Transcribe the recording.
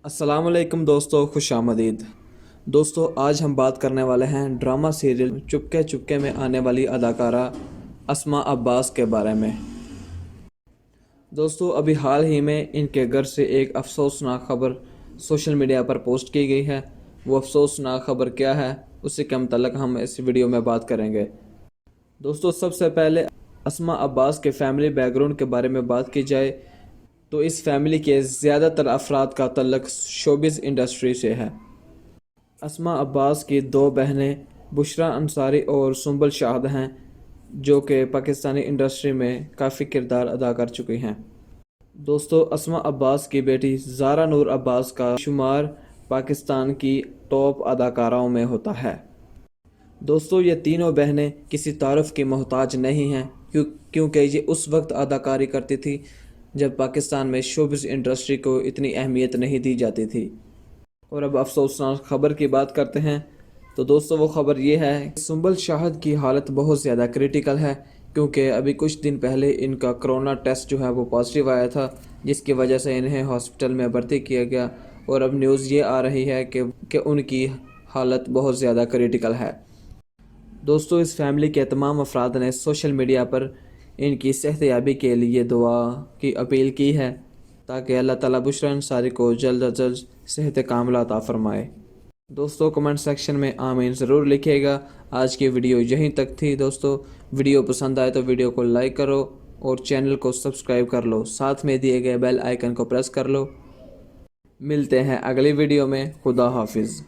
السلام علیکم دوستو، خوش آمدید دوستو۔ آج ہم بات کرنے والے ہیں ڈرامہ سیریل چپکے چپکے میں آنے والی اداکارہ اسماء عباس کے بارے میں۔ دوستو، ابھی حال ہی میں ان کے گھر سے ایک افسوسناک خبر سوشل میڈیا پر پوسٹ کی گئی ہے۔ وہ افسوسناک خبر کیا ہے، اسی کے متعلق ہم اس ویڈیو میں بات کریں گے۔ دوستو، سب سے پہلے اسماء عباس کے فیملی بیک گراؤنڈ کے بارے میں بات کی جائے تو اس فیملی کے زیادہ تر افراد کا تعلق شوبز انڈسٹری سے ہے۔ اسماء عباس کی دو بہنیں بشریٰ انصاری اور سنبل شاہد ہیں، جو کہ پاکستانی انڈسٹری میں کافی کردار ادا کر چکی ہیں۔ دوستو، اسماء عباس کی بیٹی زارا نور عباس کا شمار پاکستان کی ٹاپ اداکاراؤں میں ہوتا ہے۔ دوستو، یہ تینوں بہنیں کسی تعارف کی محتاج نہیں ہیں، کیونکہ یہ اس وقت اداکاری کرتی تھی جب پاکستان میں شوبز انڈسٹری کو اتنی اہمیت نہیں دی جاتی تھی۔ اور اب افسوسناک خبر کی بات کرتے ہیں تو دوستو، وہ خبر یہ ہے کہ سنبل شاہد کی حالت بہت زیادہ کریٹیکل ہے، کیونکہ ابھی کچھ دن پہلے ان کا کرونا ٹیسٹ جو ہے وہ پازیٹیو آیا تھا، جس کی وجہ سے انہیں ہاسپٹل میں بھرتی کیا گیا۔ اور اب نیوز یہ آ رہی ہے کہ ان کی حالت بہت زیادہ کریٹیکل ہے۔ دوستو، اس فیملی کے تمام افراد نے سوشل میڈیا پر ان کی صحت یابی کے لیے دعا کی اپیل کی ہے، تاکہ اللہ تعالیٰ بشریٰ انصاری کو جلد از جلد صحت کاملہ عطا فرمائے۔ دوستو، کمنٹ سیکشن میں آمین ضرور لکھیے گا۔ آج کی ویڈیو یہیں تک تھی۔ دوستو، ویڈیو پسند آئے تو ویڈیو کو لائک کرو اور چینل کو سبسکرائب کر لو، ساتھ میں دیے گئے بیل آئیکن کو پریس کر لو۔ ملتے ہیں اگلی ویڈیو میں۔ خدا حافظ۔